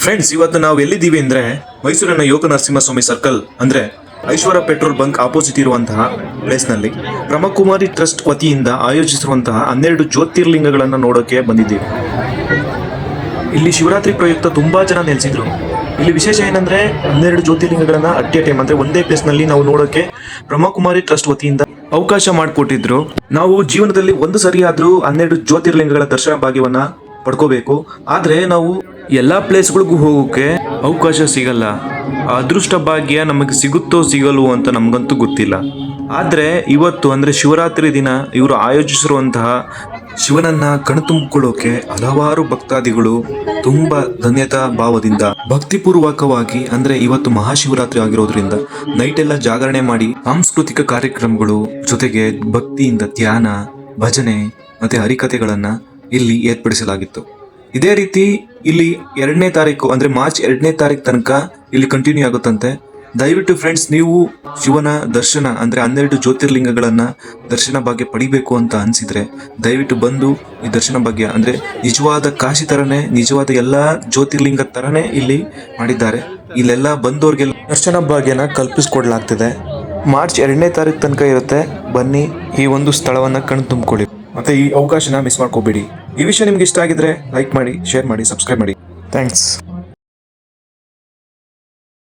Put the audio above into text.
Friends, ಇವತ್ತು ನಾವು ಎಲ್ಲಿದ್ದೀವಿ ಅಂದ್ರೆ ಮೈಸೂರಿನ ಯೋಗ ನರಸಿಂಹಸ್ವಾಮಿ ಸರ್ಕಲ್ ಅಂದ್ರೆ ಐಶ್ವರ್ಯ ಪೆಟ್ರೋಲ್ ಬಂಕ್ ಆಪೋಸಿಟ್ ಇರುವಂತಹ ಪ್ಲೇಸ್ ನಲ್ಲಿ ಬ್ರಹ್ಮಕುಮಾರಿ ಟ್ರಸ್ಟ್ ವತಿಯಿಂದ ಆಯೋಜಿಸಿರುವಂತಹ 12 ಜ್ಯೋತಿರ್ಲಿಂಗಗಳನ್ನು ನೋಡೋಕೆ ಬಂದಿದ್ದೀವಿ. ಇಲ್ಲಿ ಶಿವರಾತ್ರಿ ಪ್ರಯುಕ್ತ ತುಂಬಾ ಜನ ನೆಲೆಸಿದ್ರು. ಇಲ್ಲಿ ವಿಶೇಷ ಏನಂದ್ರೆ 12 ಜ್ಯೋತಿರ್ಲಿಂಗಗಳನ್ನ ಅಟ್ ಎ ಟೈಮ್ ಅಂದ್ರೆ ಒಂದೇ ಪ್ಲೇಸ್ ನಲ್ಲಿ ನಾವು ನೋಡೋಕೆ ಬ್ರಹ್ಮಕುಮಾರಿ ಟ್ರಸ್ಟ್ ವತಿಯಿಂದ ಅವಕಾಶ ಮಾಡಿಕೊಟ್ಟಿದ್ರು. ನಾವು ಜೀವನದಲ್ಲಿ ಒಂದು ಸರಿ ಆದ್ರೂ 12 ಜ್ಯೋತಿರ್ಲಿಂಗಗಳ ದರ್ಶನ ಭಾಗ್ಯವನ್ನ ಪಡ್ಕೋಬೇಕು. ಆದ್ರೆ ನಾವು ಎಲ್ಲಾ ಪ್ಲೇಸ್ಗಳಿಗೂ ಹೋಗೋಕೆ ಅವಕಾಶ ಸಿಗಲ್ಲ. ಆ ಅದೃಷ್ಟ ಭಾಗ್ಯ ನಮಗೆ ಸಿಗುತ್ತೋ ಸಿಗಲ್ವೋ ಅಂತ ನಮಗಂತೂ ಗೊತ್ತಿಲ್ಲ. ಆದ್ರೆ ಇವತ್ತು ಅಂದ್ರೆ ಶಿವರಾತ್ರಿ ದಿನ ಇವರು ಆಯೋಜಿಸಿರುವಂತಹ ಶಿವನನ್ನ ಕಣ್ತುಂಬಿಕೊಳ್ಳೋಕೆ ಹಲವಾರು ಭಕ್ತಾದಿಗಳು ತುಂಬಾ ಧನ್ಯತಾ ಭಾವದಿಂದ ಭಕ್ತಿಪೂರ್ವಕವಾಗಿ ಅಂದ್ರೆ ಇವತ್ತು ಮಹಾಶಿವರಾತ್ರಿ ಆಗಿರೋದ್ರಿಂದ ನೈಟ್ ಎಲ್ಲ ಜಾಗರಣೆ ಮಾಡಿ ಸಾಂಸ್ಕೃತಿಕ ಕಾರ್ಯಕ್ರಮಗಳು ಜೊತೆಗೆ ಭಕ್ತಿಯಿಂದ ಧ್ಯಾನ, ಭಜನೆ ಮತ್ತೆ ಹರಿಕಥೆಗಳನ್ನ ಇಲ್ಲಿ ಏರ್ಪಡಿಸಲಾಗಿತ್ತು. ಇದೇ ರೀತಿ ಇಲ್ಲಿ 2ನೇ ತಾರೀಕು ಅಂದ್ರೆ ಮಾರ್ಚ್ 2ನೇ ತಾರೀಕು ತನಕ ಇಲ್ಲಿ ಕಂಟಿನ್ಯೂ ಆಗುತ್ತಂತೆ. ದಯವಿಟ್ಟು ಫ್ರೆಂಡ್ಸ್, ನೀವು ಶಿವನ ದರ್ಶನ ಅಂದ್ರೆ 12 ಜ್ಯೋತಿರ್ಲಿಂಗಗಳನ್ನ ದರ್ಶನ ಭಾಗ್ಯ ಪಡಿಬೇಕು ಅಂತ ಅನ್ಸಿದ್ರೆ ದಯವಿಟ್ಟು ಬಂದು ಈ ದರ್ಶನ ಭಾಗ್ಯ ಅಂದ್ರೆ ನಿಜವಾದ ಕಾಶಿ ತರನೇ, ನಿಜವಾದ ಎಲ್ಲಾ ಜ್ಯೋತಿರ್ಲಿಂಗ ತರನೇ ಇಲ್ಲಿ ಮಾಡಿದ್ದಾರೆ. ಇಲ್ಲೆಲ್ಲ ಬಂದವ್ರಿಗೆಲ್ಲ ದರ್ಶನ ಭಾಗ್ಯನ ಕಲ್ಪಿಸ್ಕೊಡ್ಲಾಗ್ತಿದೆ. ಮಾರ್ಚ್ 2ನೇ ತಾರೀಕು ತನಕ ಇರುತ್ತೆ. ಬನ್ನಿ, ಈ ಒಂದು ಸ್ಥಳವನ್ನ ಕಣ್ ತುಂಬಿಕೊಳ್ಳಿ ಮತ್ತೆ ಈ ಅವಕಾಶನ ಮಿಸ್ ಮಾಡ್ಕೋಬೇಡಿ. ಈ ವಿಷಯ ನಿಮ್ಗೆ ಇಷ್ಟ ಆಗಿದ್ರೆ ಲೈಕ್ ಮಾಡಿ, ಶೇರ್ ಮಾಡಿ, ಸಬ್ಸ್ಕ್ರೈಬ್ ಮಾಡಿ. ಥ್ಯಾಂಕ್ಸ್.